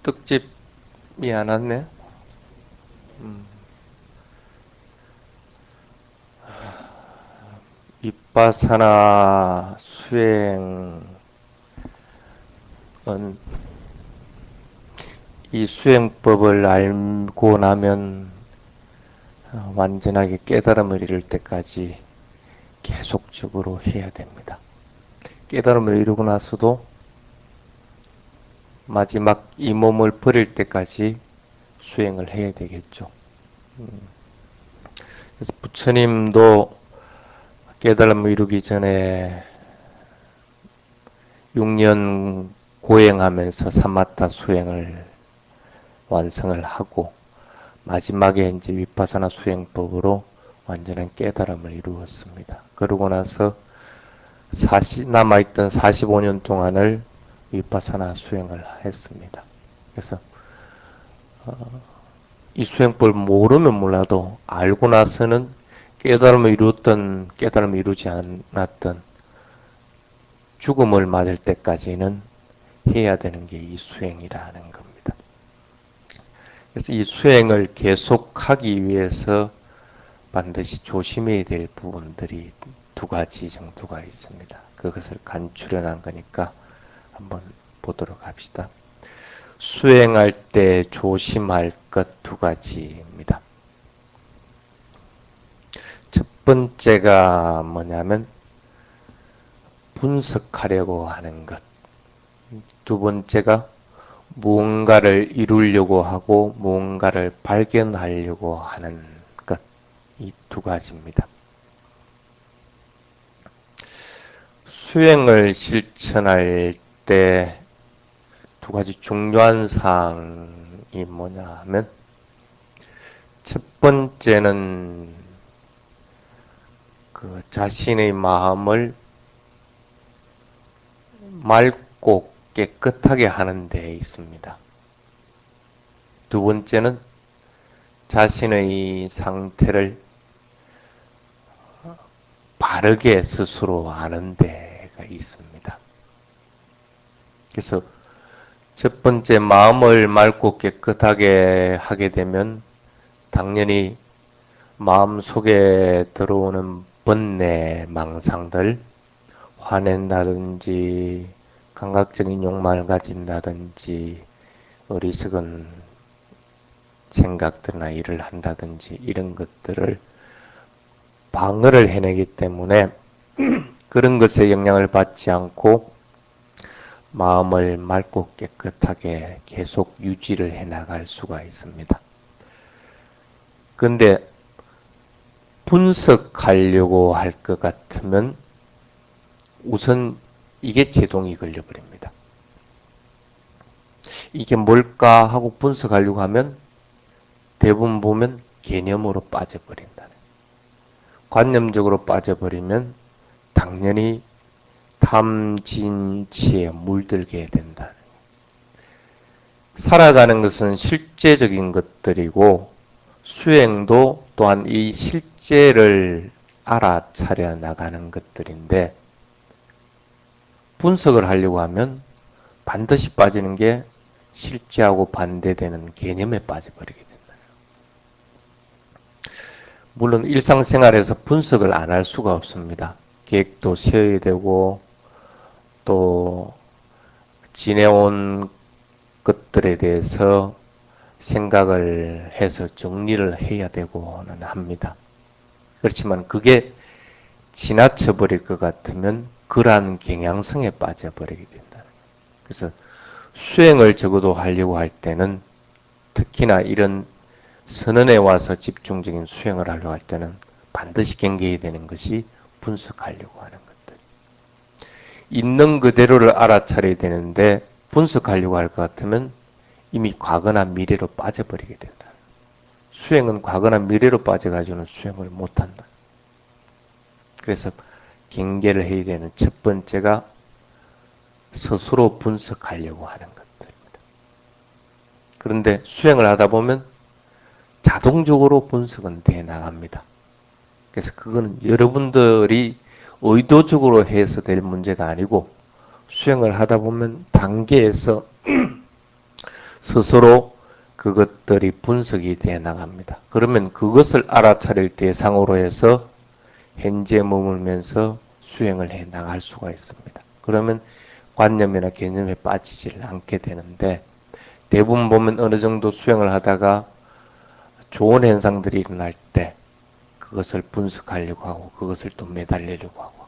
떡집이 안 왔네. 음, 윗바사나 수행은 이 수행법을 알고 나면 완전하게 깨달음을 이룰 때까지 계속적으로 해야 됩니다. 깨달음을 이루고 나서도 마지막 이 몸을 버릴 때까지 수행을 해야 되겠죠. 그래서 부처님도 깨달음을 이루기 전에 6년 고행하면서 사마타 수행을 완성을 하고 마지막에 이제 위파사나 수행법으로 완전한 깨달음을 이루었습니다. 그러고 나서 남아있던 45년 동안을 위파사나 수행을 했습니다. 그래서 이 수행법을 모르면 몰라도 알고 나서는 깨달음을 이루었던 깨달음을 이루지 않았던 죽음을 맞을 때까지는 해야 되는 게 이 수행이라는 겁니다. 그래서 이 수행을 계속하기 위해서 반드시 조심해야 될 부분들이 두 가지 정도가 있습니다. 그것을 간추려 놓은 거니까 한번 보도록 합시다. 수행할 때 조심할 것 두 가지입니다. 첫 번째가 뭐냐면 분석하려고 하는 것. 두 번째가 무언가를 이루려고 하고 무언가를 발견하려고 하는 것. 이 두 가지입니다. 수행을 실천할 때 두 가지 중요한 사항이 뭐냐 하면 첫 번째는 그 자신의 마음을 맑고 깨끗하게 하는 데 있습니다. 두 번째는 자신의 상태를 바르게 스스로 아는 데가 있습니다. 그래서 첫 번째 마음을 맑고 깨끗하게 하게 되면 당연히 마음 속에 들어오는 번뇌, 망상들, 화낸다든지 감각적인 욕망을 가진다든지 어리석은 생각들이나 일을 한다든지 이런 것들을 방어를 해내기 때문에 그런 것에 영향을 받지 않고 마음을 맑고 깨끗하게 계속 유지를 해나갈 수가 있습니다. 근데 분석하려고 할 것 같으면 우선 이게 제동이 걸려버립니다. 이게 뭘까 하고 분석하려고 하면 대부분 보면 개념으로 빠져버린다. 관념적으로 빠져버리면 당연히 탐진치에 물들게 된다. 살아가는 것은 실제적인 것들이고 수행도 또한 이 실제를 알아차려 나가는 것들인데 분석을 하려고 하면 반드시 빠지는 게 실제하고 반대되는 개념에 빠져버리게 된다. 물론 일상생활에서 분석을 안 할 수가 없습니다. 계획도 세워야 되고 또 지내온 것들에 대해서 생각을 해서 정리를 해야 되고는 합니다. 그렇지만 그게 지나쳐 버릴 것 같으면 그러한 경향성에 빠져버리게 된다. 그래서 수행을 적어도 하려고 할 때는 특히나 이런 선언에 와서 집중적인 수행을 하려고 할 때는 반드시 경계해야 되는 것이 분석하려고 하는 것들. 있는 그대로를 알아차려야 되는데 분석하려고 할 것 같으면 이미 과거나 미래로 빠져버리게 된다. 수행은 과거나 미래로 빠져가지고는 수행을 못한다. 그래서 경계를 해야 되는 첫 번째가 스스로 분석하려고 하는 것들입니다. 그런데 수행을 하다 보면 자동적으로 분석은 돼 나갑니다. 그래서 그거는 여러분들이 의도적으로 해서 될 문제가 아니고 수행을 하다 보면 단계에서 스스로 그것들이 분석이 돼 나갑니다. 그러면 그것을 알아차릴 대상으로 해서 현재 머물면서 수행을 해 나갈 수가 있습니다. 그러면 관념이나 개념에 빠지질 않게 되는데, 대부분 보면 어느 정도 수행을 하다가 좋은 현상들이 일어날 때 그것을 분석하려고 하고 그것을 또 매달리려고 하고,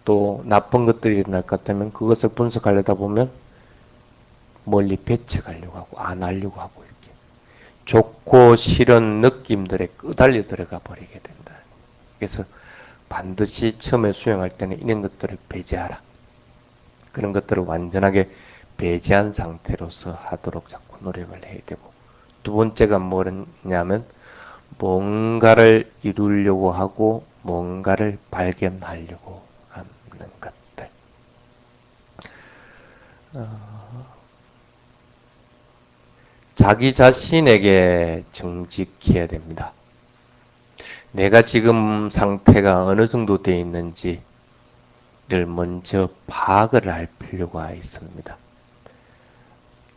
또 나쁜 것들이 일어날 것 같으면 그것을 분석하려다 보면 멀리 배척하려고 하고 안 하려고 하고, 이렇게 좋고 싫은 느낌들에 끄달려 들어가 버리게 된다. 그래서 반드시 처음에 수행할 때는 이런 것들을 배제하라. 그런 것들을 완전하게 배제한 상태로서 하도록 자꾸 노력을 해야 되고, 두 번째가 뭐냐면 뭔가를 이루려고 하고 뭔가를 발견하려고 하는 것들. 자기 자신에게 정직해야 됩니다. 내가 지금 상태가 어느 정도 되어 있는지를 먼저 파악을 할 필요가 있습니다.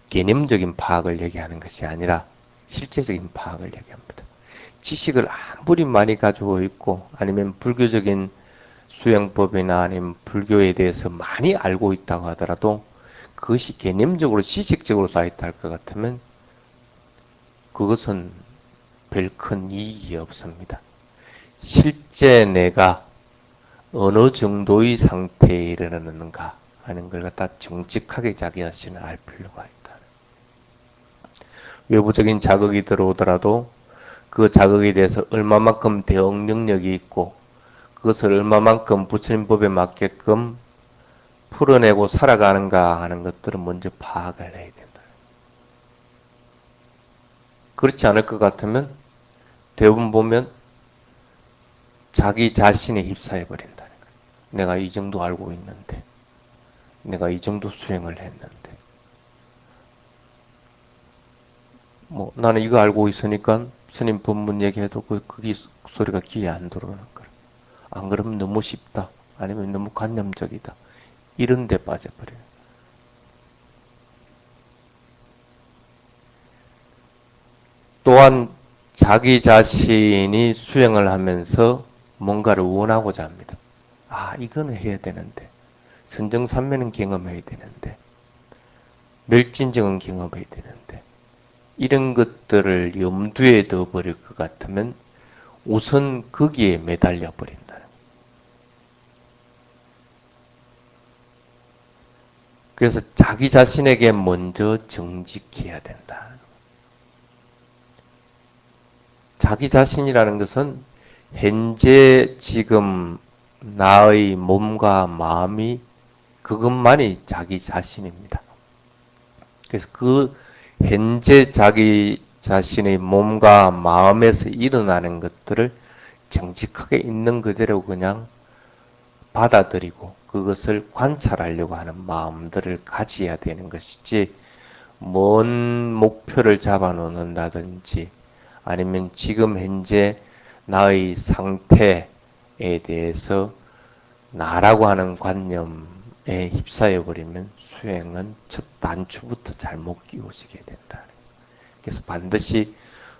개념적인 파악을 얘기하는 것이 아니라 실제적인 파악을 얘기합니다. 지식을 아무리 많이 가지고 있고 아니면 불교적인 수행법이나 아니면 불교에 대해서 많이 알고 있다고 하더라도 그것이 개념적으로 지식적으로 쌓여있다 할 것 같으면 그것은 별 큰 이익이 없습니다. 실제 내가 어느 정도의 상태에 이르렀는가 하는 걸 갖다 정직하게 자기 자신을 알 필요가 있다. 외부적인 자극이 들어오더라도 그 자극에 대해서 얼마만큼 대응 능력이 있고 그것을 얼마만큼 부처님 법에 맞게끔 풀어내고 살아가는가 하는 것들은 먼저 파악을 해야 된다. 그렇지 않을 것 같으면 대부분 보면 자기 자신에 휩싸여 버린다는 거예요. 내가 이 정도 알고 있는데, 내가 이 정도 수행을 했는데, 뭐 나는 이거 알고 있으니까 스님 법문 얘기해도 그게 소리가 귀에 안 들어오는 거야. 안 그러면 너무 쉽다. 아니면 너무 관념적이다. 이런 데 빠져버려요. 또한 자기 자신이 수행을 하면서 뭔가를 원하고자 합니다. 아, 이거는 해야 되는데, 선정산매는 경험해야 되는데, 멸진정은 경험해야 되는데, 이런 것들을 염두에 둬버릴 것 같으면 우선 거기에 매달려 버린다. 그래서 자기 자신에게 먼저 정직해야 된다. 자기 자신이라는 것은 현재 지금 나의 몸과 마음이 그것만이 자기 자신입니다. 그래서 그 현재 자기 자신의 몸과 마음에서 일어나는 것들을 정직하게 있는 그대로 그냥 받아들이고 그것을 관찰하려고 하는 마음들을 가져야 되는 것이지, 먼 목표를 잡아놓는다든지 아니면 지금 현재 나의 상태에 대해서 나라고 하는 관념에 휩싸여 버리면 수행은 첫 단추부터 잘못 끼워지게 된다. 그래서 반드시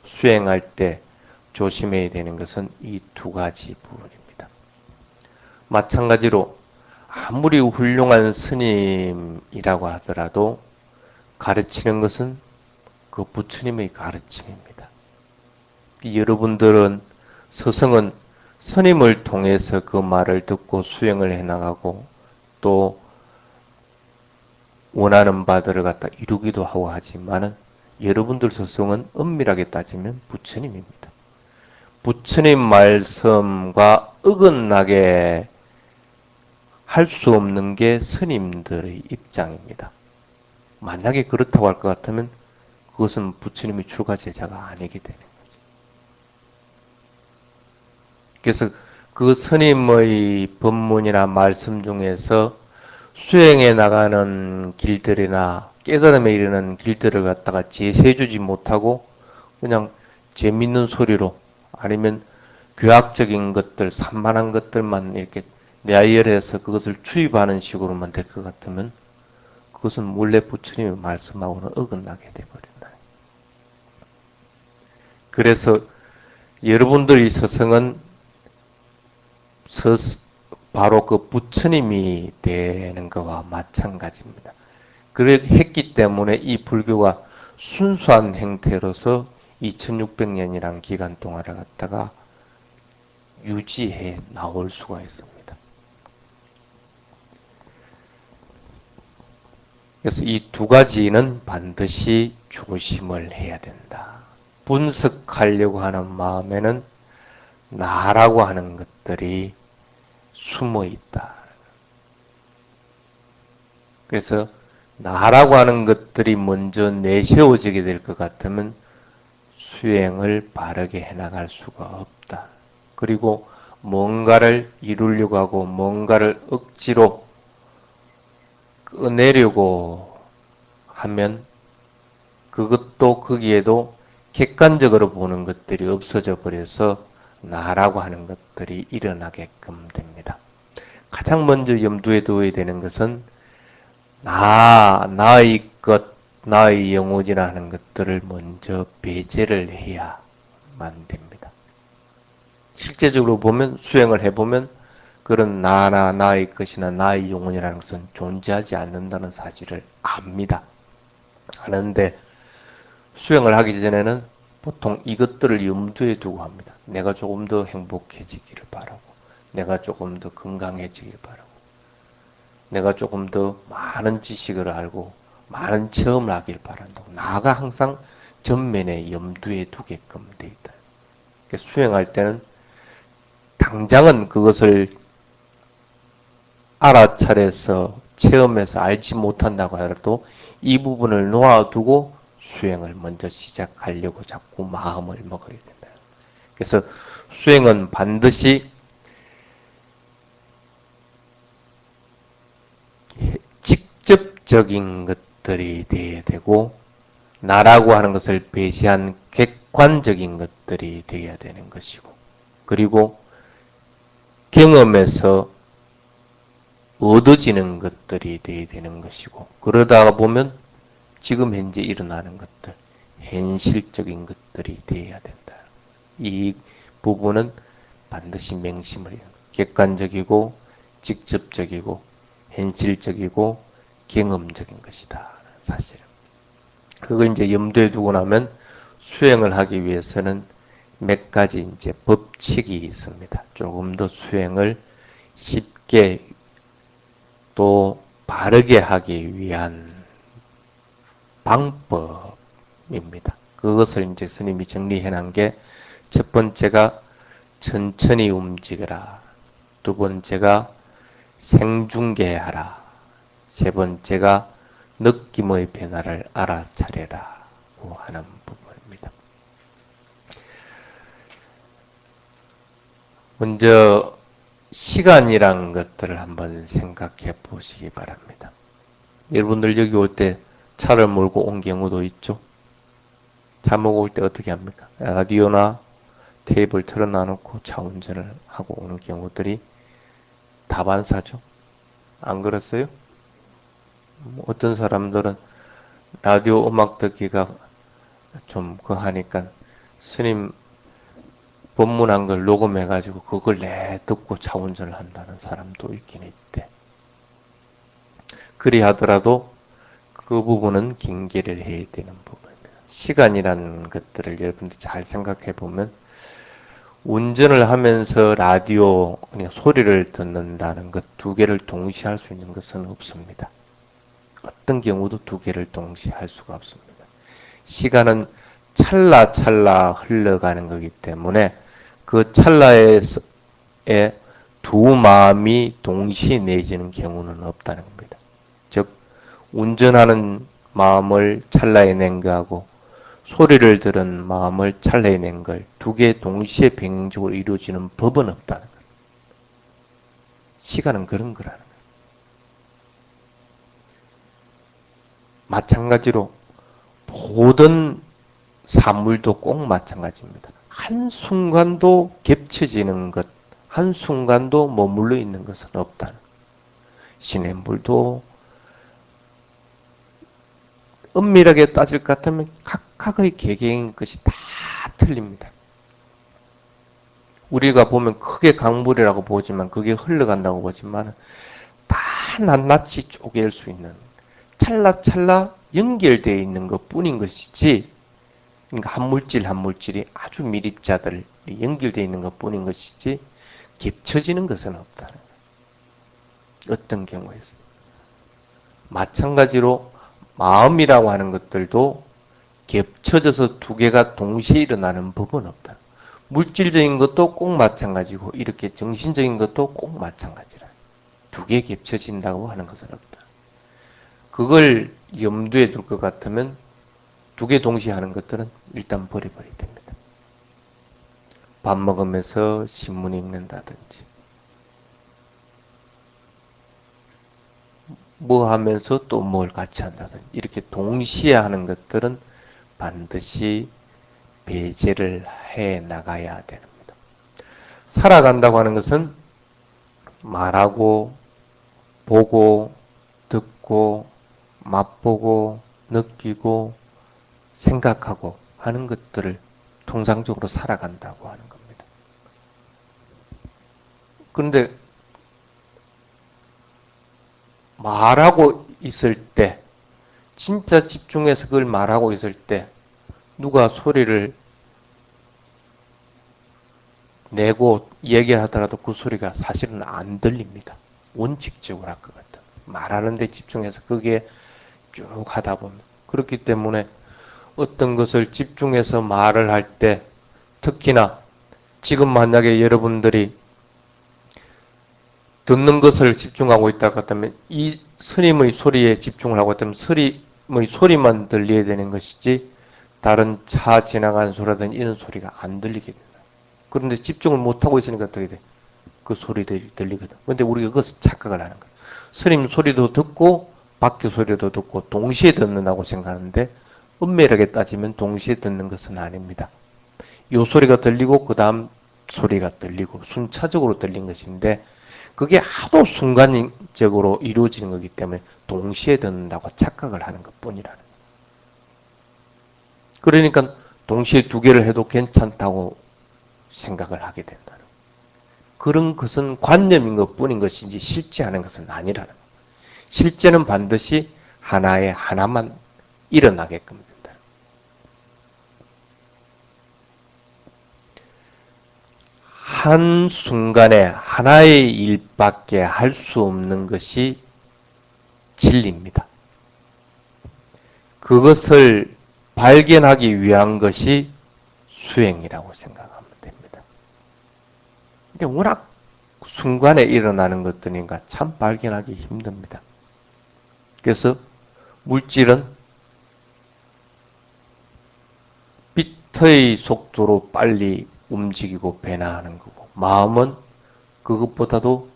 수행할 때 조심해야 되는 것은 이 두 가지 부분입니다. 마찬가지로 아무리 훌륭한 스님이라고 하더라도 가르치는 것은 그 부처님의 가르침입니다. 여러분들은 스승은 스님을 통해서 그 말을 듣고 수행을 해나가고 또 원하는 바들을 갖다 이루기도 하고 하지만은 여러분들 스승은 엄밀하게 따지면 부처님입니다. 부처님 말씀과 어긋나게 할 수 없는 게 스님들의 입장입니다. 만약에 그렇다고 할 것 같으면 그것은 부처님의 출가 제자가 아니게 되는 거죠. 그래서 그 스님의 법문이나 말씀 중에서 수행해 나가는 길들이나 깨달음에 이르는 길들을 갖다가 제시해주지 못하고 그냥 재밌는 소리로 아니면 교학적인 것들, 산만한 것들만 이렇게 내열해서 그것을 추입하는 식으로만 될 것 같으면 그것은 원래 부처님의 말씀하고는 어긋나게 돼버린다. 그래서 여러분들의 서성은 바로 그 부처님이 되는 것과 마찬가지입니다. 그랬기 때문에 이 불교가 순수한 형태로서 2600년이라는 기간 동안을 갖다가 유지해 나올 수가 있습니다. 그래서 이 두 가지는 반드시 조심을 해야 된다. 분석하려고 하는 마음에는 나라고 하는 것들이 숨어 있다. 그래서 나라고 하는 것들이 먼저 내세워지게 될 것 같으면 수행을 바르게 해나갈 수가 없다. 그리고 뭔가를 이루려고 하고 뭔가를 억지로 꺼내려고 하면 그것도 거기에도 객관적으로 보는 것들이 없어져 버려서 나라고 하는 것들이 일어나게끔 됩니다. 가장 먼저 염두에 두어야 되는 것은 나의 것, 나의 영혼이라는 것들을 먼저 배제를 해야만 됩니다. 실제적으로 보면 수행을 해보면 그런 나의 것이나 나의 영혼이라는 것은 존재하지 않는다는 사실을 압니다. 아는데 수행을 하기 전에는 보통 이것들을 염두에 두고 합니다. 내가 조금 더 행복해지기를 바라고, 내가 조금 더 건강해지기를 바라고, 내가 조금 더 많은 지식을 알고 많은 체험을 하길 바란다고 나가 항상 전면에 염두에 두게끔 돼 있다. 수행할 때는 당장은 그것을 알아차려서 체험해서 알지 못한다고 하더라도 이 부분을 놓아두고 수행을 먼저 시작하려고 자꾸 마음을 먹어야 된다. 그래서 수행은 반드시 직접적인 것들이 되어야 되고 나라고 하는 것을 배제한 객관적인 것들이 되어야 되는 것이고 그리고 경험에서 얻어지는 것들이 되어야 되는 것이고 그러다가 보면 지금 현재 일어나는 것들 현실적인 것들이 되어야 된다. 이 부분은 반드시 명심을 해요. 객관적이고 직접적이고 현실적이고 경험적인 것이다. 사실은. 그걸 이제 염두에 두고 나면 수행을 하기 위해서는 몇 가지 이제 법칙이 있습니다. 조금 더 수행을 쉽게 또 바르게 하기 위한 방법입니다. 그것을 이제 스님이 정리해 놓은 게 첫 번째가 천천히 움직여라. 두 번째가 생중계하라. 세 번째가 느낌의 변화를 알아차려라고 하는 부분입니다. 먼저 시간이란 것들을 한번 생각해 보시기 바랍니다. 여러분들 여기 올 때 차를 몰고 온 경우도 있죠. 차 몰고 올 때 어떻게 합니까? 라디오나 테이블 틀어놔놓고 차 운전을 하고 오는 경우들이 다반사죠. 안 그렇어요? 어떤 사람들은 라디오 음악 듣기가 좀 하니까 스님 법문한 걸 녹음해가지고 그걸 듣고 차 운전을 한다는 사람도 있긴 있대. 그리 하더라도 그 부분은 경계를 해야 되는 부분입니다. 시간이라는 것들을 여러분들 잘 생각해 보면 운전을 하면서 라디오, 그냥 소리를 듣는다는 것 두 개를 동시에 할 수 있는 것은 없습니다. 어떤 경우도 두 개를 동시에 할 수가 없습니다. 시간은 찰나찰나 흘러가는 거기 때문에 그 찰나에 두 마음이 동시에 내지는 경우는 없다는 겁니다. 즉 운전하는 마음을 찰나에 낸 거하고 소리를 들은 마음을 찰나에 낸 걸 두 개 동시에 병행적으로 이루어지는 법은 없다는 거예요. 시간은 그런 거라는 거예요. 마찬가지로 모든 사물도 꼭 마찬가지입니다. 한순간도 겹쳐지는 것, 한순간도 머물러 있는 것은 없다는 거예요. 시냇물도 엄밀하게 따질 것 같으면 각각의 개개인 것이 다 틀립니다. 우리가 보면 크게 강물이라고 보지만 그게 흘러간다고 보지만 다 낱낱이 쪼갤 수 있는 찰나찰나 연결되어 있는 것 뿐인 것이지, 그러니까 한 물질 한 물질이 아주 밀입자들 연결되어 있는 것 뿐인 것이지 겹쳐지는 것은 없다. 어떤 경우에서 마찬가지로 마음이라고 하는 것들도 겹쳐져서 두 개가 동시에 일어나는 법은 없다. 물질적인 것도 꼭 마찬가지고 이렇게 정신적인 것도 꼭 마찬가지라. 두 개 겹쳐진다고 하는 것은 없다. 그걸 염두에 둘 것 같으면 두 개 동시에 하는 것들은 일단 버려버려야 됩니다. 밥 먹으면서 신문 읽는다든지 뭐 하면서 또 뭘 같이 한다든지 이렇게 동시에 하는 것들은 반드시 배제를 해 나가야 됩니다. 살아간다고 하는 것은 말하고 보고 듣고 맛보고 느끼고 생각하고 하는 것들을 통상적으로 살아간다고 하는 겁니다. 그런데 말하고 있을 때, 진짜 집중해서 그걸 말하고 있을 때 누가 소리를 내고 얘기를 하더라도 그 소리가 사실은 안 들립니다. 원칙적으로 할 것 같다. 말하는 데 집중해서 그게 쭉 하다 보면. 그렇기 때문에 어떤 것을 집중해서 말을 할 때, 특히나 지금 만약에 여러분들이 듣는 것을 집중하고 있다고 한다면 이 스님의 소리에 집중을 하고 있다면 스님의 소리만 들려야 되는 것이지 다른 차 지나가는 소리라든지 이런 소리가 안 들리게 된다. 그런데 집중을 못하고 있으니까 어떻게 돼? 그 소리들이 들리거든. 근데 우리가 그것을 착각을 하는 거야. 스님 소리도 듣고 밖에 소리도 듣고 동시에 듣는다고 생각하는데 엄밀하게 따지면 동시에 듣는 것은 아닙니다. 요 소리가 들리고 그 다음 소리가 들리고 순차적으로 들린 것인데 그게 하도 순간적으로 이루어지는 거기 때문에 동시에 듣는다고 착각을 하는 것뿐이라는 거예요. 그러니까 동시에 두 개를 해도 괜찮다고 생각을 하게 된다는 거예요. 그런 것은 관념인 것뿐인 것이지 실제하는 것은 아니라는 거예요. 실제는 반드시 하나에 하나만 일어나게끔 된다. 한 순간에 하나의 일밖에 할 수 없는 것이 진리입니다. 그것을 발견하기 위한 것이 수행이라고 생각하면 됩니다. 근데 워낙 순간에 일어나는 것들이니까 참 발견하기 힘듭니다. 그래서 물질은 빛의 속도로 빨리 움직이고 변화하는 거고 마음은 그것보다도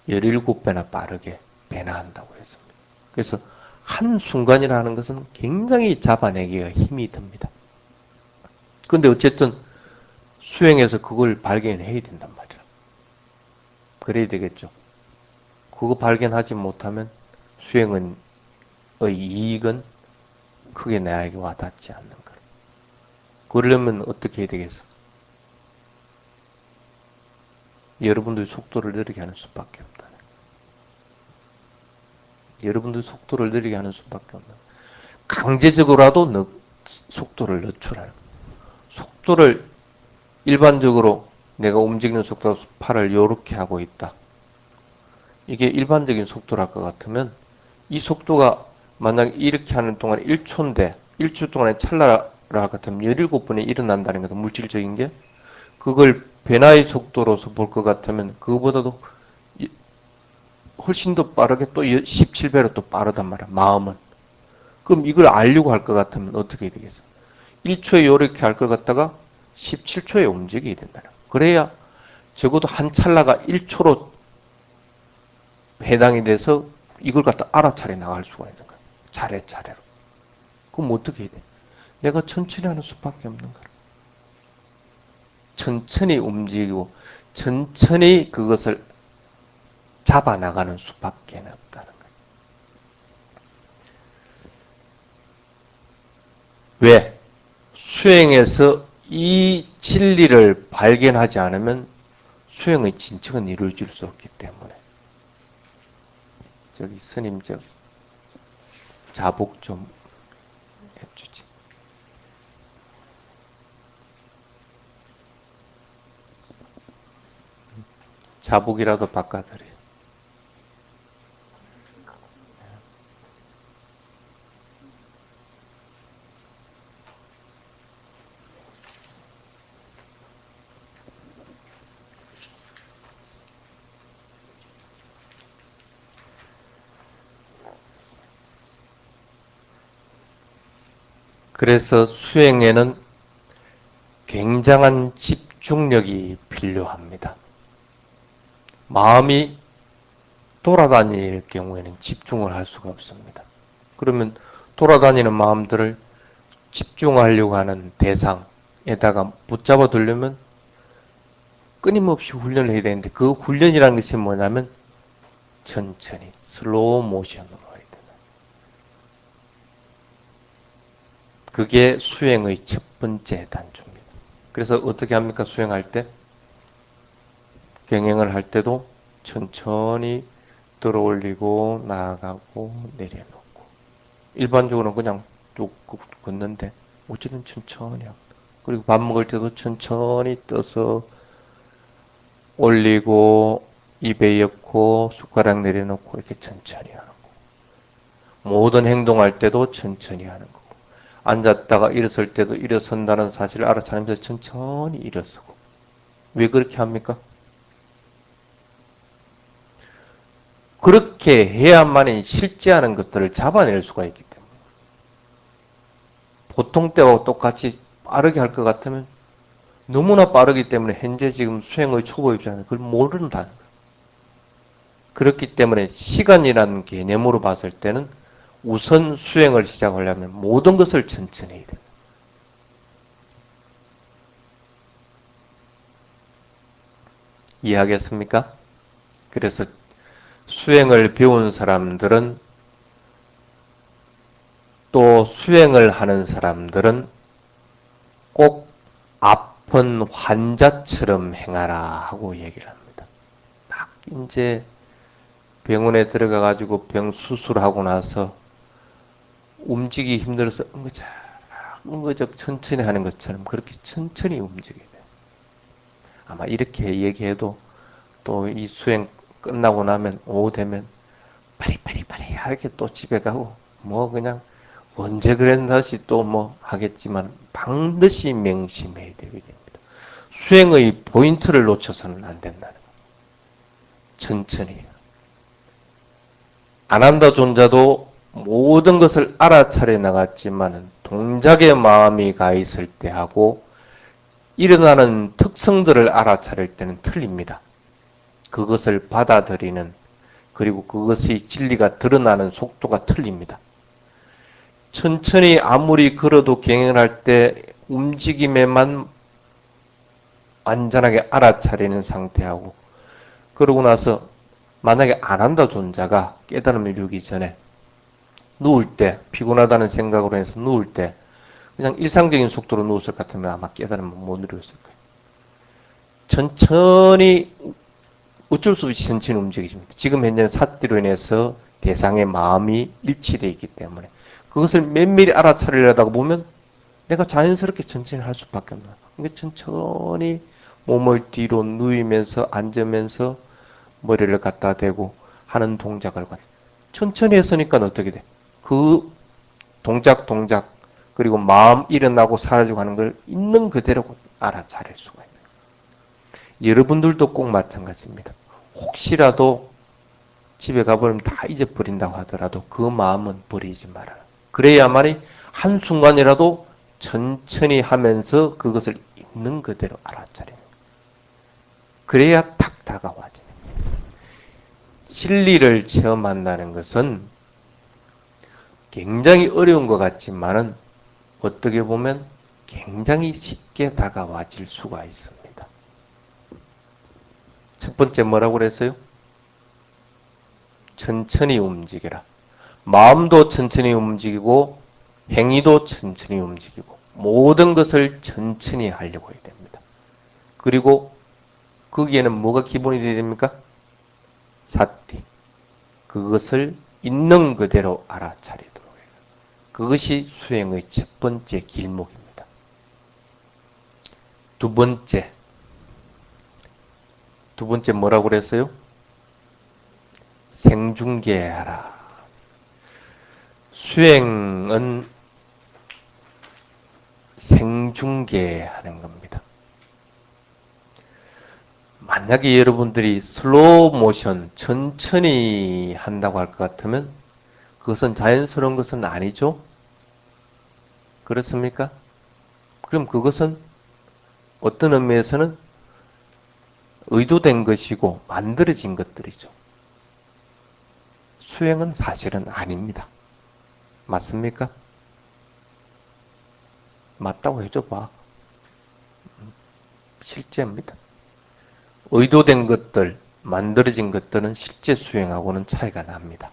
17배나 빠르게 변화한다고 했습니다. 그래서 한순간이라는 것은 굉장히 잡아내기가 힘이 듭니다. 그런데 어쨌든 수행해서 그걸 발견해야 된단 말이야. 그래야 되겠죠. 그거 발견하지 못하면 수행의 이익은 크게 나에게 와닿지 않는 거예요. 그러려면 어떻게 해야 되겠어? 여러분들이 속도를 느리게 하는 수밖에 없다. 여러분들이 속도를 느리게 하는 수밖에 없다. 강제적으로라도 속도를 늦추라는 거예요. 속도를 일반적으로 내가 움직이는 속도가 팔을 이렇게 하고 있다. 이게 일반적인 속도랄 것 같으면 이 속도가 만약 이렇게 하는 동안 1초인데 1초 동안에 찰나라 같으면 17번이 일어난다는 것은 물질적인 게 그걸 변화의 속도로서 볼 것 같으면 그거보다도 훨씬 더 빠르게 또 17배로 또 빠르단 말이야. 마음은. 그럼 이걸 알려고 할 것 같으면 어떻게 해야 되겠어? 1초에 이렇게 할 것 같다가 17초에 움직여야 된다. 그래야 적어도 한 찰나가 1초로 해당이 돼서 이걸 갖다 알아차려 나갈 수가 있는 거야. 차례차례로. 그럼 어떻게 해야 돼? 내가 천천히 하는 수밖에 없는 거야. 천천히 움직이고 천천히 그것을 잡아나가는 수밖에 없다는 거예요. 왜? 수행에서 이 진리를 발견하지 않으면 수행의 진척은 이루어질 수 없기 때문에. 저기 스님 저 자복 좀 해주지. 자복이라도 바꿔드려요. 그래서 수행에는 굉장한 집중력이 필요합니다. 마음이 돌아다닐 경우에는 집중을 할 수가 없습니다. 그러면 돌아다니는 마음들을 집중하려고 하는 대상에다가 붙잡아 두려면 끊임없이 훈련을 해야 되는데, 그 훈련이라는 것이 뭐냐면 천천히 슬로우 모션으로 해야 된다. 그게 수행의 첫 번째 단초입니다. 그래서 어떻게 합니까? 수행할 때 경행을 할 때도 천천히 들어올리고 나아가고 내려놓고, 일반적으로는 그냥 쭉 걷는데 어쨌든 천천히 하고, 그리고 밥 먹을 때도 천천히 떠서 올리고 입에 엮고 숟가락 내려놓고 이렇게 천천히 하는 거고, 모든 행동할 때도 천천히 하는 거고, 앉았다가 일어설 때도 일어선다는 사실을 알아차리면서 천천히 일어서고. 왜 그렇게 합니까? 그렇게 해야만이 실제하는 것들을 잡아낼 수가 있기 때문에. 보통 때와 똑같이 빠르게 할 것 같으면 너무나 빠르기 때문에 현재 지금 수행의 초보 입장에서 그걸 모른다는 거예요. 그렇기 때문에 시간이라는 개념으로 봤을 때는 우선 수행을 시작하려면 모든 것을 천천히 해야 돼요. 이해하겠습니까? 그래서 수행을 배운 사람들은, 또 수행을 하는 사람들은 꼭 아픈 환자처럼 행하라 하고 얘기를 합니다. 막 이제 병원에 들어가 가지고 병 수술하고 나서 움직이기 힘들어서 응거적 천천히 하는 것처럼 그렇게 천천히 움직여야 돼요. 아마 이렇게 얘기해도 또 이 수행 끝나고 나면 오후 되면 파리파리파리하게 또 집에 가고 뭐 그냥 언제 그랬나 다시 또 뭐 하겠지만 반드시 명심해야 되게 됩니다. 수행의 포인트를 놓쳐서는 안 된다는 거예요. 천천히. 아난다 존자도 모든 것을 알아차려 나갔지만 동작에 마음이 가 있을 때하고 일어나는 특성들을 알아차릴 때는 틀립니다. 그것을 받아들이는, 그리고 그것이 진리가 드러나는 속도가 틀립니다. 천천히 아무리 걸어도 경행을 할 때 움직임에만 완전하게 알아차리는 상태하고, 그러고 나서 만약에 안 한다 존자가 깨달음을 이루기 전에 누울 때, 피곤하다는 생각으로 해서 누울 때 그냥 일상적인 속도로 누웠을 것 같으면 아마 깨달음을 못 이루었을 거예요. 천천히, 어쩔 수 없이 천천히 움직이십니다. 지금 현재는 사띠로 인해서 대상의 마음이 일치되어 있기 때문에 그것을 면밀히 알아차리려다가 보면 내가 자연스럽게 천천히 할 수밖에 없나. 그러니까 천천히 몸을 뒤로 누이면서 앉으면서 머리를 갖다 대고 하는 동작을 천천히 했으니까 어떻게 돼? 그 동작 그리고 마음 일어나고 사라지고 하는 걸 있는 그대로 알아차릴 수가 있는 거예요. 여러분들도 꼭 마찬가지입니다. 혹시라도 집에 가버리면 다 잊어버린다고 하더라도 그 마음은 버리지 말아라. 그래야만이 한순간이라도 천천히 하면서 그것을 있는 그대로 알아차리는 거예요. 그래야 탁 다가와져. 진리를 체험한다는 것은 굉장히 어려운 것 같지만은 어떻게 보면 굉장히 쉽게 다가와질 수가 있습니다. 첫 번째 뭐라고 그랬어요? 천천히 움직여라. 마음도 천천히 움직이고 행위도 천천히 움직이고 모든 것을 천천히 하려고 해야 됩니다. 그리고 거기에는 뭐가 기본이 되어야 됩니까? 사티. 그것을 있는 그대로 알아차리도록 해요. 그것이 수행의 첫 번째 길목입니다. 두 번째 뭐라고 그랬어요? 생중계하라. 수행은 생중계하는 겁니다. 만약에 여러분들이 슬로우 모션, 천천히 한다고 할 것 같으면 그것은 자연스러운 것은 아니죠? 그렇습니까? 그럼 그것은 어떤 의미에서는 의도된 것이고 만들어진 것들이죠. 수행은 사실은 아닙니다. 맞습니까? 맞다고 해줘봐. 실제입니다. 의도된 것들, 만들어진 것들은 실제 수행하고는 차이가 납니다.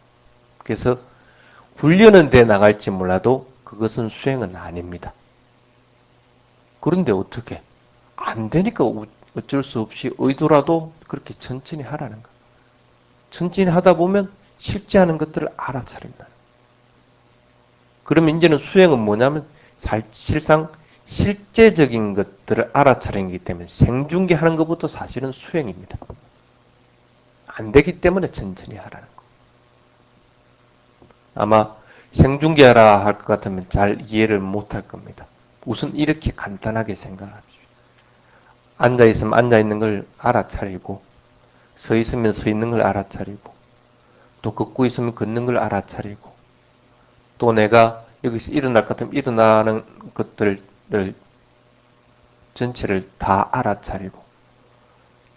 그래서 훈련은 돼 나갈지 몰라도 그것은 수행은 아닙니다. 그런데 어떻게? 안 되니까 어쩔 수 없이 의도라도 그렇게 천천히 하라는 거. 천천히 하다 보면 실제 하는 것들을 알아차린다. 그러면 이제는 수행은 뭐냐면 실상 실제적인 것들을 알아차리기 때문에 생중계하는 것부터 사실은 수행입니다. 안 되기 때문에 천천히 하라는 거. 아마 생중계하라 할 것 같으면 잘 이해를 못할 겁니다. 우선 이렇게 간단하게 생각합시다. 앉아있으면 앉아있는 걸 알아차리고 서 있으면 서 있는 걸 알아차리고 또 걷고 있으면 걷는 걸 알아차리고 또 내가 여기서 일어날 것 같으면 일어나는 것들을 전체를 다 알아차리고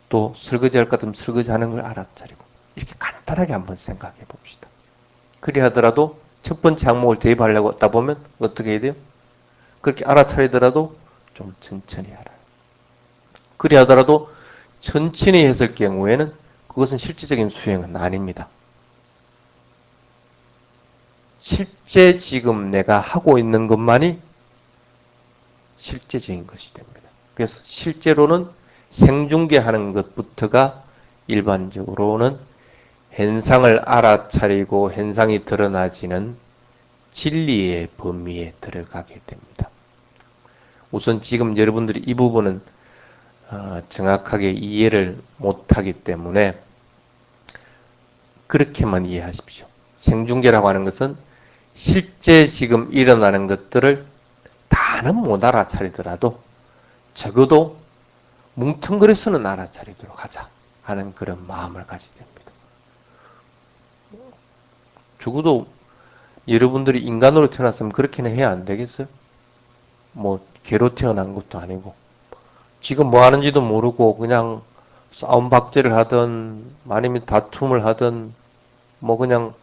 또 설거지할 것 같으면 설거지하는 걸 알아차리고 이렇게 간단하게 한번 생각해 봅시다. 그리 하더라도 첫 번째 항목을 대입하려고 하다 보면 어떻게 해야 돼요? 그렇게 알아차리더라도 좀 천천히 하라. 그리 하더라도 천천히 했을 경우에는 그것은 실질적인 수행은 아닙니다. 실제 지금 내가 하고 있는 것만이 실제적인 것이 됩니다. 그래서 실제로는 생중계하는 것부터가 일반적으로는 현상을 알아차리고 현상이 드러나지는 진리의 범위에 들어가게 됩니다. 우선 지금 여러분들이 이 부분은 정확하게 이해를 못하기 때문에 그렇게만 이해하십시오. 생중계라고 하는 것은 실제 지금 일어나는 것들을 다는 못 알아차리더라도 적어도 뭉텅그려서는 알아차리도록 하자 하는 그런 마음을 가지게 됩니다. 적어도 여러분들이 인간으로 태어났으면 그렇게는 해야 안 되겠어요? 뭐 개로 태어난 것도 아니고 지금 뭐 하는지도 모르고 그냥 싸움 박제를 하든 아니면 다툼을 하든 뭐 그냥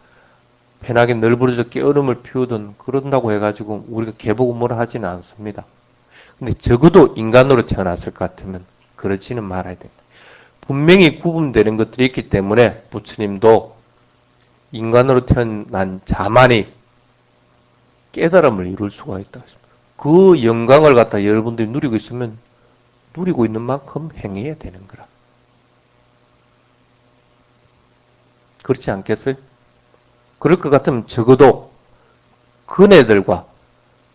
편하게 널브러져 깨어름을 피우든 그런다고 해가지고 우리가 개보고 뭐라 하지는 않습니다. 근데 적어도 인간으로 태어났을 것 같으면 그렇지는 말아야 됩니다. 분명히 구분되는 것들이 있기 때문에 부처님도 인간으로 태어난 자만이 깨달음을 이룰 수가 있다. 그 영광을 갖다 여러분들이 누리고 있으면 누리고 있는 만큼 행해야 되는 거라. 그렇지 않겠어요? 그럴 것 같으면 적어도 그네들과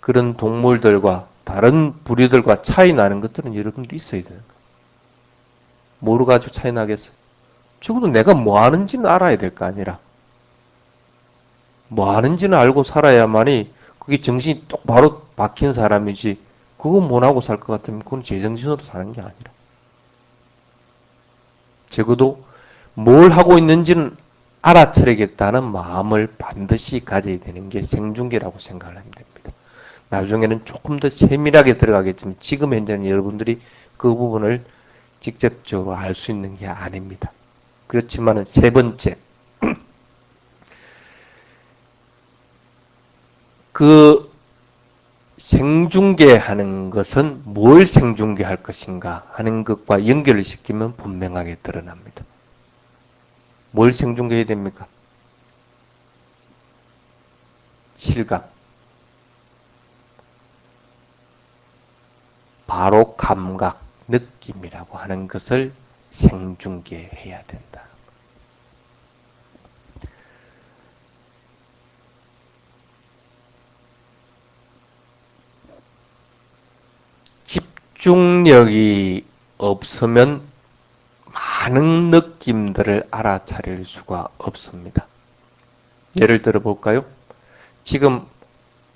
그런 동물들과 다른 부류들과 차이 나는 것들은 여러분들이 있어야 되는 거예요. 뭐로 가지고 차이 나겠어요? 적어도 내가 뭐 하는지는 알아야 될 거 아니라 뭐 하는지는 알고 살아야만이 그게 정신이 똑바로 박힌 사람이지 그거 못하고 살 것 같으면 그건 제정신으로 사는 게 아니라 적어도 뭘 하고 있는지는 알아차리겠다는 마음을 반드시 가져야 되는 게 생중계라고 생각을 하면 됩니다. 나중에는 조금 더 세밀하게 들어가겠지만 지금 현재는 여러분들이 그 부분을 직접적으로 알 수 있는 게 아닙니다. 그렇지만은 세 번째, 그 생중계하는 것은 뭘 생중계할 것인가 하는 것과 연결을 시키면 분명하게 드러납니다. 뭘 생중계해야 됩니까? 실감. 바로 감각, 느낌이라고 하는 것을 생중계해야 된다. 집중력이 없으면 많은 느낌들을 알아차릴 수가 없습니다. 예를 들어 볼까요? 지금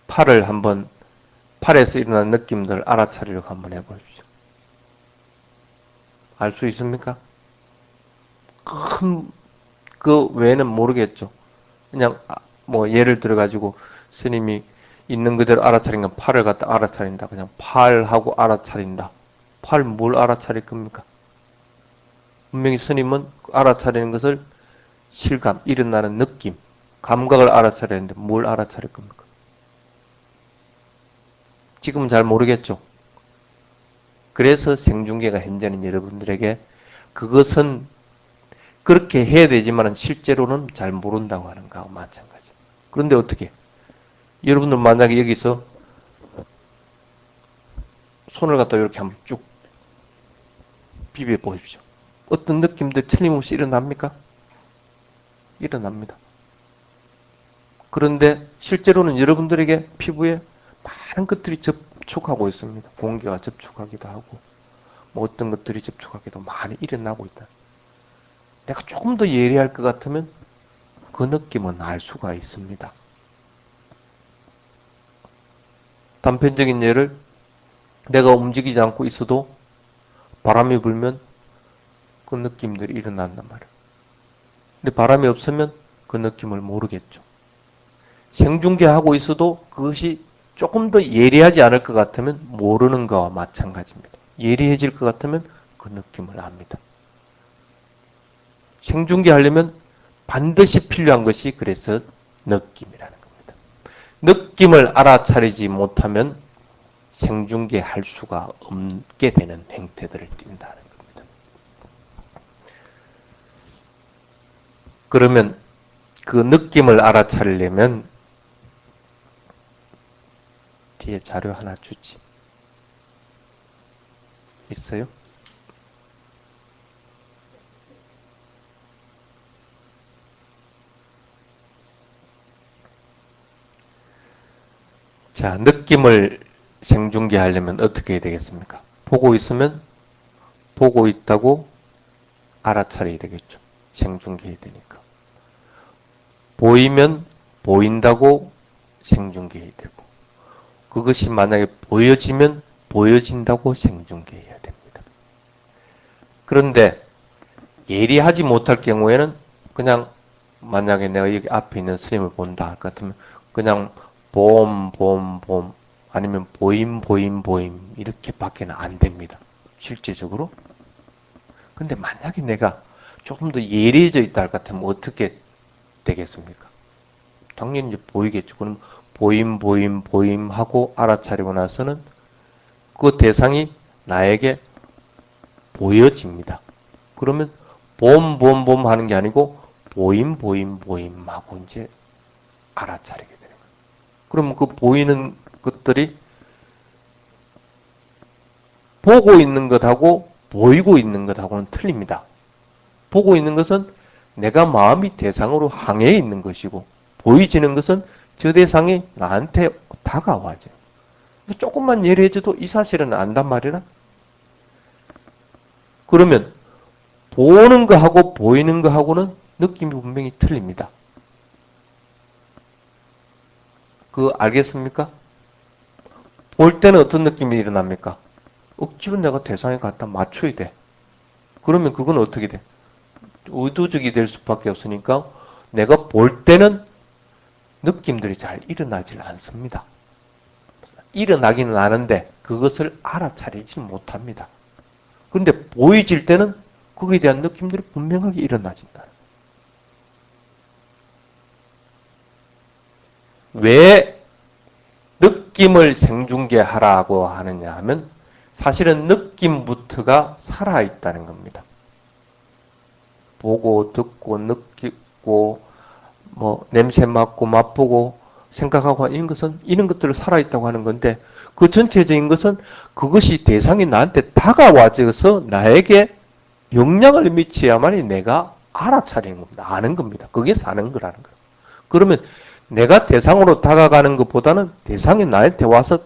팔에서 일어나는 느낌들을 알아차리려고 한번 해보십시오. 알 수 있습니까? 그 외에는 모르겠죠. 그냥 뭐 예를 들어 가지고 스님이 있는 그대로 알아차린 건 팔을 갖다 알아차린다. 그냥 팔하고 알아차린다. 팔 뭘 알아차릴 겁니까? 분명히 스님은 알아차리는 것을 실감, 일어나는 느낌, 감각을 알아차리는데 뭘 알아차릴 겁니까? 지금은 잘 모르겠죠. 그래서 생중계가 현재는 여러분들에게 그것은 그렇게 해야 되지만 실제로는 잘 모른다고 하는 거하고 마찬가지. 그런데 어떻게? 여러분들 만약에 여기서 손을 갖다 이렇게 한번 쭉 비벼 보십시오. 어떤 느낌들 틀림없이 일어납니까? 일어납니다. 그런데 실제로는 여러분들에게 피부에 많은 것들이 접촉하고 있습니다. 공기가 접촉하기도 하고 뭐 어떤 것들이 접촉하기도 많이 일어나고 있다. 내가 조금 더 예리할 것 같으면 그 느낌은 알 수가 있습니다. 단편적인 예를 내가 움직이지 않고 있어도 바람이 불면 그 느낌들이 일어난단 말이에요. 근데 바람이 없으면 그 느낌을 모르겠죠. 생중계하고 있어도 그것이 조금 더 예리하지 않을 것 같으면 모르는 거와 마찬가지입니다. 예리해질 것 같으면 그 느낌을 압니다. 생중계하려면 반드시 필요한 것이 그래서 느낌이라는 겁니다. 느낌을 알아차리지 못하면 생중계할 수가 없게 되는 행태들을 띈다는 겁니다. 그러면 그 느낌을 알아차리려면 뒤에 자료 하나 주지. 있어요? 자, 느낌을 생중계하려면 어떻게 해야 되겠습니까? 보고 있으면 보고 있다고 알아차려야 되겠죠. 생중계해야 되니까. 보이면 보인다고 생중계해야 되고 그것이 만약에 보여지면 보여진다고 생중계해야 됩니다. 그런데 예리하지 못할 경우에는 그냥 만약에 내가 여기 앞에 있는 스님을 본다 할 것 같으면 그냥 봄 아니면 보임 이렇게 밖에는 안 됩니다. 실제적으로. 근데 만약에 내가 조금 더 예리해져 있다 할 것 같으면 어떻게 되겠습니까? 당연히 이제 보이겠죠. 그럼 보임 하고 알아차리고 나서는 그 대상이 나에게 보여집니다. 그러면 봄 하는 게 아니고 보임 하고 이제 알아차리게 되는 거예요. 그럼 그 보이는 것들이 보고 있는 것하고 보이고 있는 것하고는 틀립니다. 보고 있는 것은 내가 마음이 대상으로 항해 있는 것이고 보이지는 것은 저 대상이 나한테 다가와죠. 조금만 예리해져도 이 사실은 안단 말이라. 그러면 보는 거하고 보이는 거하고는 느낌이 분명히 틀립니다. 그거 알겠습니까? 볼 때는 어떤 느낌이 일어납니까? 억지로 내가 대상에 갖다 맞춰야 돼. 그러면 그건 어떻게 돼? 의도적이 될 수밖에 없으니까 내가 볼 때는 느낌들이 잘 일어나질 않습니다. 일어나기는 하는데 그것을 알아차리지 못합니다. 그런데 보이질 때는 거기에 대한 느낌들이 분명하게 일어나진다. 왜 느낌을 생중계하라고 하느냐 하면 사실은 느낌부터가 살아있다는 겁니다. 보고 듣고 느끼고 뭐 냄새 맡고 맛보고 생각하고 이런 것들을 살아있다고 하는 건데 그 전체적인 것은 그것이 대상이 나한테 다가와져서 나에게 영향을 미쳐야만이 내가 알아차리는 겁니다. 아는 겁니다. 그게 사는 거라는 거예요. 그러면 내가 대상으로 다가가는 것보다는 대상이 나한테 와서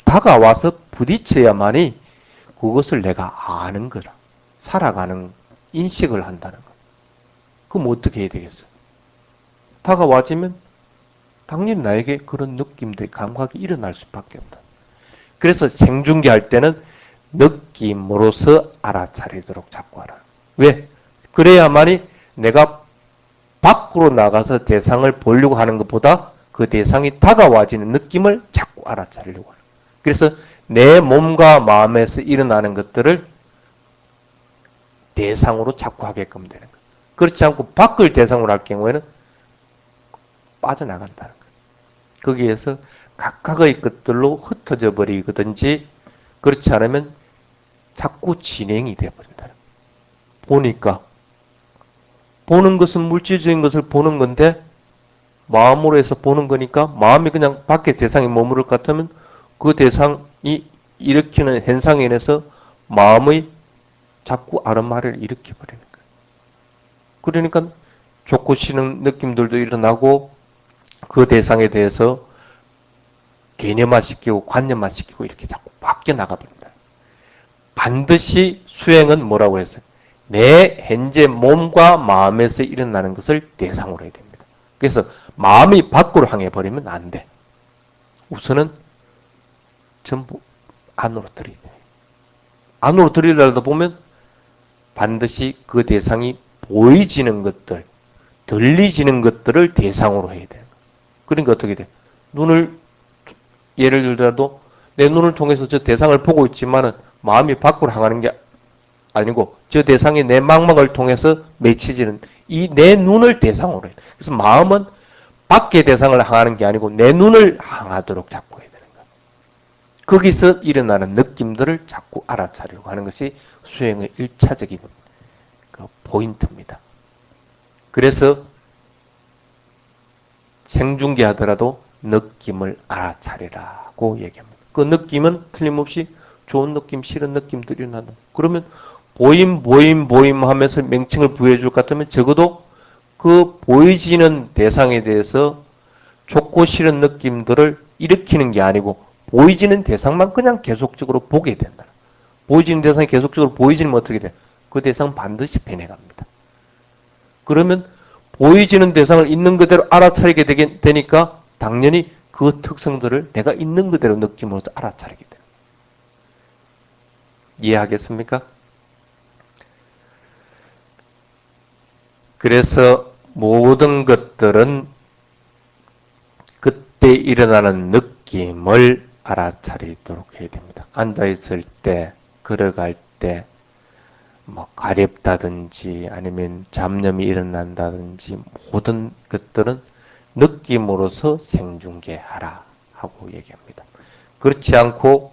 다가와서 부딪혀야만이 그것을 내가 아는 거라. 살아가는 인식을 한다는 거. 그럼 어떻게 해야 되겠어요? 다가와지면 당연히 나에게 그런 느낌들, 감각이 일어날 수밖에 없다. 그래서 생중계할 때는 느낌으로서 알아차리도록 자꾸 하라. 왜? 그래야만이 내가 밖으로 나가서 대상을 보려고 하는 것보다 그 대상이 다가와지는 느낌을 자꾸 알아차리려고 하는. 그래서 내 몸과 마음에서 일어나는 것들을 대상으로 자꾸 하게끔 되는 거예요. 그렇지 않고 밖을 대상으로 할 경우에는 빠져나간다는 거예요. 거기에서 각각의 것들로 흩어져 버리거든지 그렇지 않으면 자꾸 진행이 되어버린다는 거예요. 보니까 보는 것은 물질적인 것을 보는 건데 마음으로 해서 보는 거니까 마음이 그냥 밖에 대상에 머무를 것 같으면 그 대상이 일으키는 현상에 인해서 마음의 자꾸 아르마를 일으켜버리는 거예요. 그러니까 좋고 싫은 느낌들도 일어나고 그 대상에 대해서 개념화시키고 관념화시키고 이렇게 자꾸 바뀌어 나가버린다. 반드시 수행은 뭐라고 했어요? 내 현재 몸과 마음에서 일어나는 것을 대상으로 해야 됩니다. 그래서 마음이 밖으로 향해 버리면 안 돼. 우선은 전부 안으로 들이야 돼. 안으로 들이려다 보면 반드시 그 대상이 보이지는 것들, 들리지는 것들을 대상으로 해야 돼요. 그러니까 어떻게 돼? 눈을 예를 들더라도 내 눈을 통해서 저 대상을 보고 있지만은 마음이 밖으로 향하는 게 아니고 저 대상이 내 망막을 통해서 맺혀지는 이 내 눈을 대상으로 해요. 그래서 마음은 밖의 대상을 향하는 게 아니고 내 눈을 향하도록 자꾸 해야 되는 거예요. 거기서 일어나는 느낌들을 자꾸 알아차리려고 하는 것이 수행의 1차적인 그 포인트입니다. 그래서 생중계 하더라도 느낌을 알아차리라고 얘기합니다. 그 느낌은 틀림없이 좋은 느낌, 싫은 느낌들이 일어난다. 그러면 보임 하면서 명칭을 부여해 줄 것 같으면 적어도 그 보이지는 대상에 대해서 좋고 싫은 느낌들을 일으키는 게 아니고 보이지는 대상만 그냥 계속적으로 보게 된다. 보이지는 대상이 계속적으로 보이지는 어떻게 돼? 그 대상은 반드시 변해갑니다. 그러면 보이지는 대상을 있는 그대로 알아차리게 되니까 당연히 그 특성들을 내가 있는 그대로 느낌으로써 알아차리게 돼요. 이해하겠습니까? 그래서 모든 것들은 그때 일어나는 느낌을 알아차리도록 해야 됩니다. 앉아있을 때, 걸어갈 때, 뭐 가렵다든지 아니면 잡념이 일어난다든지 모든 것들은 느낌으로서 생중계하라 하고 얘기합니다. 그렇지 않고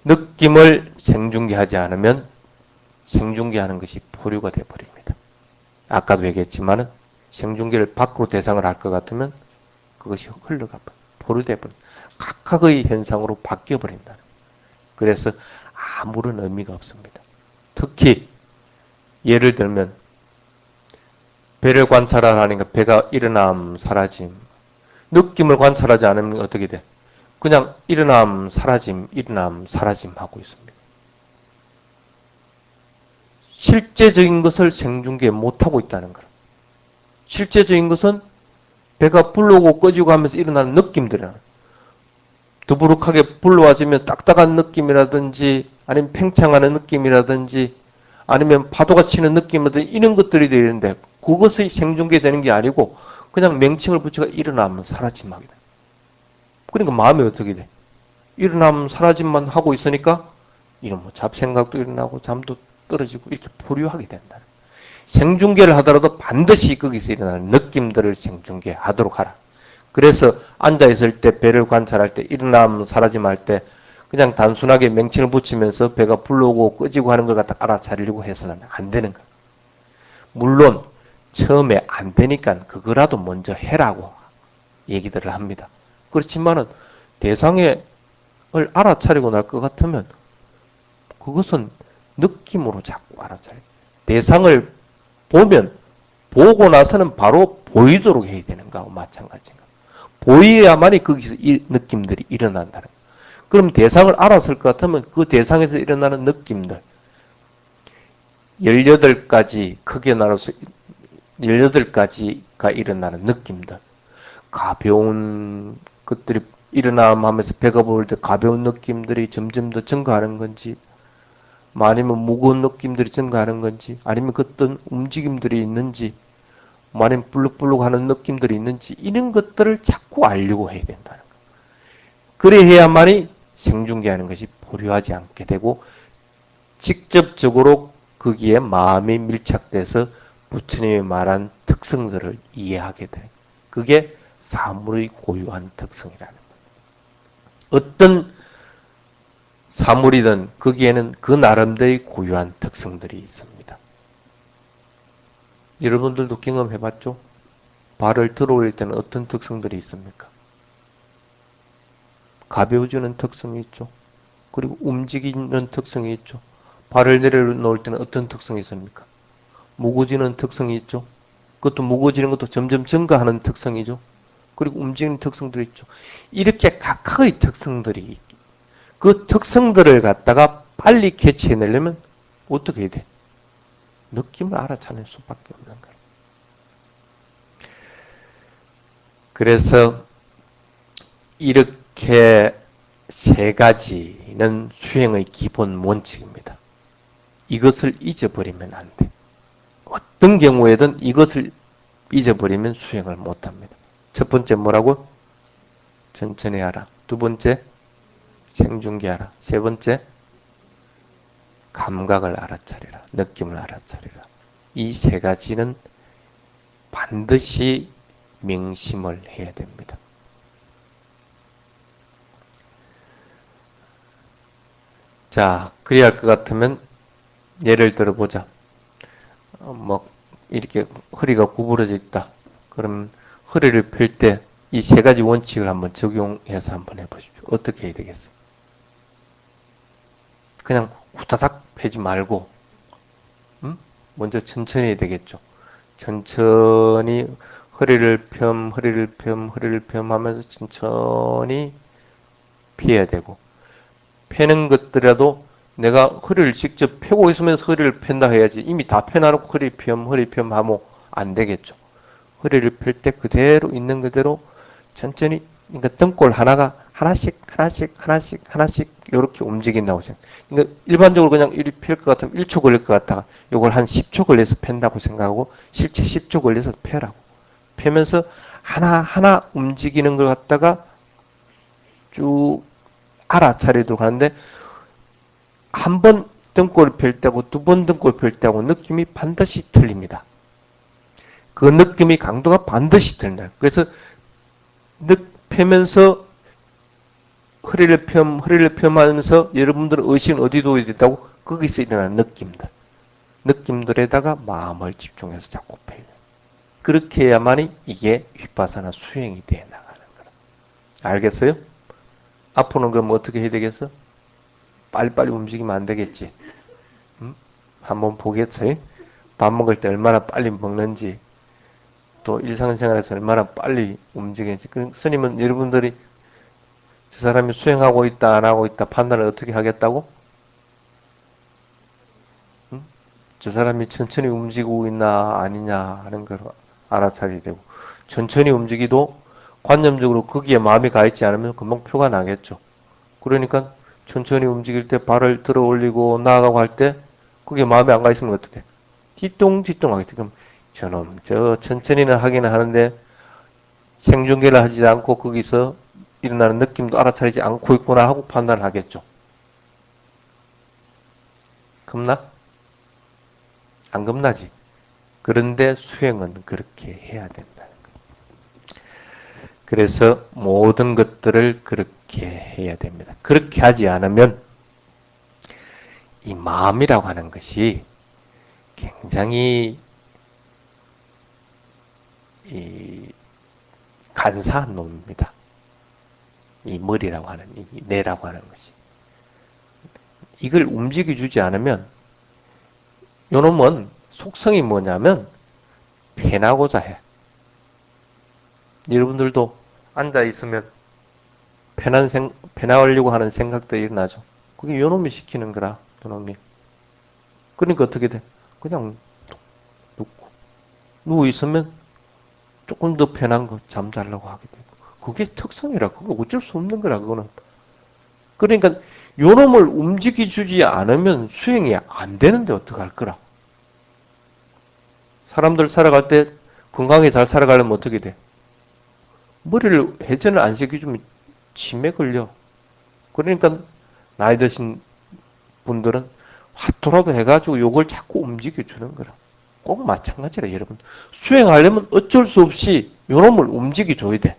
느낌을 생중계하지 않으면 생중계하는 것이 포류가 되어버립니다. 아까도 얘기했지만 생중계를 밖으로 대상을 할 것 같으면 그것이 흘러가 포류되어버립니다. 각각의 현상으로 바뀌어버린다. 그래서 아무런 의미가 없습니다. 특히 예를 들면 배를 관찰하라니까 배가 일어남 사라짐 느낌을 관찰하지 않으면 어떻게 돼? 그냥 일어남 사라짐 하고 있습니다. 실제적인 것을 생중계 못하고 있다는 거예요. 실제적인 것은 배가 불러오고 꺼지고 하면서 일어나는 느낌들이야. 두부룩하게 불러와지면 딱딱한 느낌이라든지 아니면 팽창하는 느낌이라든지 아니면 파도가 치는 느낌이라든지 이런 것들이 되는데 그것이 생중계되는 게 아니고 그냥 명칭을 붙여가 일어나면 사라짐하게 돼. 그러니까 마음이 어떻게 돼? 일어나면 사라짐만 하고 있으니까 이런 뭐 잡생각도 일어나고 잠도 떨어지고 이렇게 포류하게 된다. 생중계를 하더라도 반드시 거기서 일어나는 느낌들을 생중계하도록 하라. 그래서 앉아있을 때 배를 관찰할 때 일어나면 사라짐 할 때 그냥 단순하게 명칭을 붙이면서 배가 불러오고 꺼지고 하는 걸 갖다 알아차리려고 해서는 안 되는 거야. 물론 처음에 안 되니까 그거라도 먼저 해라고 얘기들을 합니다. 그렇지만은 대상에 알아차리고 날 것 같으면 그것은 느낌으로 자꾸 알아차려. 대상을 보면 보고 나서는 바로 보이도록 해야 되는 거하고 마찬가지인가. 보여야만이 거기서 이 느낌들이 일어난다는 거예요. 그럼 대상을 알았을 것 같으면 그 대상에서 일어나는 느낌들 18가지 크게 나눠서 18가지가 일어나는 느낌들 가벼운 것들이 일어나면서 배가 부를 때 가벼운 느낌들이 점점 더 증가하는 건지 아니면 무거운 느낌들이 증가하는 건지 아니면 그 어떤 움직임들이 있는지 아니면 불룩불룩 하는 느낌들이 있는지 이런 것들을 자꾸 알려고 해야 된다는 거예요. 그래야만이 생중계하는 것이 보류하지 않게 되고 직접적으로 거기에 마음이 밀착돼서 부처님이 말한 특성들을 이해하게 돼. 그게 사물의 고유한 특성이라는 거예요. 어떤 사물이든 거기에는 그 나름대로의 고유한 특성들이 있습니다. 여러분들도 경험해봤죠? 발을 들어 올릴 때는 어떤 특성들이 있습니까? 가벼워지는 특성이 있죠. 그리고 움직이는 특성이 있죠. 발을 내려놓을 때는 어떤 특성이 있습니까? 무거워지는 특성이 있죠. 그것도 무거워지는 것도 점점 증가하는 특성이죠. 그리고 움직이는 특성들이 있죠. 이렇게 각각의 특성들이 그 특성들을 갖다가 빨리 캐치해내려면 어떻게 해야 돼? 느낌을 알아차릴 수밖에 없는 거예요. 그래서 이렇게 세 가지는 수행의 기본 원칙입니다. 이것을 잊어버리면 안 돼. 어떤 경우에든 이것을 잊어버리면 수행을 못합니다. 첫 번째 뭐라고? 천천히 하라. 두 번째 생중계하라. 세 번째 감각을 알아차리라. 느낌을 알아차리라. 이 세 가지는 반드시 명심을 해야 됩니다. 자, 그래야 할 것 같으면 예를 들어보자. 뭐 이렇게 허리가 구부러져 있다. 그럼 허리를 펼 때 이 세 가지 원칙을 한번 적용해서 한번 해보십시오. 어떻게 해야 되겠어요? 그냥 후다닥 펴지 말고 먼저 천천히 해야 되겠죠. 천천히 허리를 펴 하면서 천천히 피해야 되고 펴는 것들이라도 내가 허리를 직접 펴고 있으면서 허리를 편다 해야지 이미 다 펴놔놓고 허리 펴 하면 안 되겠죠. 허리를 펼 때 그대로 있는 그대로 천천히 그러니까 등골 하나가 하나씩 이렇게 움직인다고 생각. 그러니까 일반적으로 그냥 이리 펼것 같으면 1초 걸릴 것 같다가 이걸 한 10초 걸려서 팬다고 생각하고 실제 10초 걸려서 펴라고. 펴면서 하나 움직이는 걸 갖다가 쭉 알아차리도록 하는데 한 번 등골을 펼 때하고 두 번 등골을 펼 때하고 느낌이 반드시 틀립니다. 그 느낌의 강도가 반드시 틀려요. 그래서 펴면서 허리를 펴면서 여러분들의 의식은 어디 둬야 된다고? 거기서 일어나는 느낌들에다가 마음을 집중해서 자꾸 펴요. 그렇게 해야만이 이게 휘파사나 수행이 돼 나가는 거라. 알겠어요? 앞으로는 그럼 어떻게 해야 되겠어? 빨리빨리 움직이면 안 되겠지. 한번 보겠어요? 밥 먹을 때 얼마나 빨리 먹는지, 또 일상생활에서 얼마나 빨리 움직이는지. 스님은 여러분들이 저 사람이 수행하고 있다, 안 하고 있다 판단을 어떻게 하겠다고? 저 사람이 천천히 움직이고 있나 아니냐 하는 걸 알아차려야 되고 천천히 움직이도 관념적으로 거기에 마음이 가 있지 않으면 금방 표가 나겠죠. 그러니까 천천히 움직일 때 발을 들어 올리고 나아가고 할 때 그게 마음에 안 가 있으면 어떻게 돼? 뒤뚱뒤뚱 하겠지. 그럼 저놈 저 천천히는 하기는 하는데 생중계를 하지 않고 거기서 일어나는 느낌도 알아차리지 않고 있구나 하고 판단을 하겠죠. 겁나? 안 겁나지. 그런데 수행은 그렇게 해야 된다는 거예요. 그래서 모든 것들을 그렇게 해야 됩니다. 그렇게 하지 않으면 이 마음이라고 하는 것이 굉장히 이 간사한 놈입니다. 이 머리라고 하는, 이 뇌라고 하는 것이. 이걸 움직여주지 않으면 요놈은 속성이 뭐냐면 편하고자 해. 여러분들도 앉아 있으면 편하려고 하는 생각들이 일어나죠. 그게 요놈이 시키는 거라, 요놈이. 그러니까 어떻게 돼? 그냥 눕고. 누워 있으면 조금 더 편한 거 잠자려고 하게 되고. 그게 특성이라, 그거 어쩔 수 없는 거라, 그거는. 그러니까 요놈을 움직여주지 않으면 수행이 안 되는데 어떡할 거라. 사람들 살아갈 때 건강하게 잘 살아가려면 어떻게 돼? 머리를 회전을 안 시켜주면 치매 걸려. 그러니까 나이 드신 분들은 화투라도 해가지고 요걸 자꾸 움직여주는 거라. 꼭 마찬가지라, 여러분. 수행하려면 어쩔 수 없이 요놈을 움직여줘야 돼.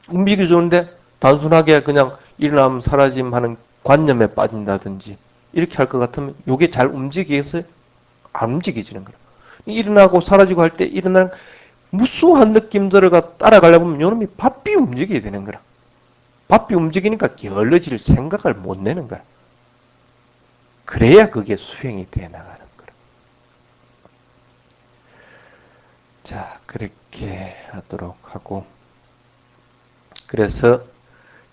움직여주는데 단순하게 그냥 일어나면 사라짐 하는 관념에 빠진다든지 이렇게 할 것 같으면 요게 잘 움직여서 안 움직여지는 거라. 일어나고 사라지고 할 때 일어나는 무수한 느낌들을 따라가려고 하면 요놈이 바삐 움직여야 되는 거라. 바삐 움직이니까 게을러질 생각을 못 내는 거라. 그래야 그게 수행이 돼 나가는 거라. 자, 그렇게 하도록 하고, 그래서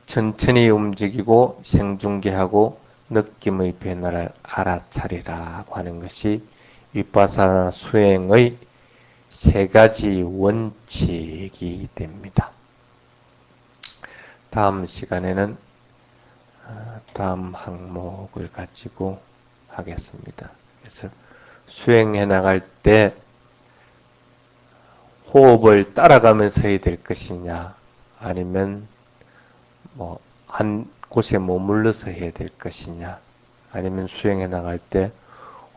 천천히 움직이고 생중계하고 느낌의 변화를 알아차리라고 하는 것이 위파사나 수행의 세 가지 원칙이 됩니다. 다음 시간에는 다음 항목을 가지고 하겠습니다. 그래서 수행해 나갈 때 호흡을 따라가면서 해야 될 것이냐, 아니면 뭐 한 곳에 머물러서 해야 될 것이냐, 아니면 수행해 나갈 때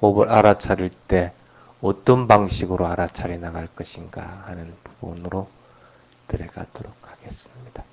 호흡을 알아차릴 때 어떤 방식으로 알아차려 나갈 것인가 하는 부분으로 들어가도록 하겠습니다.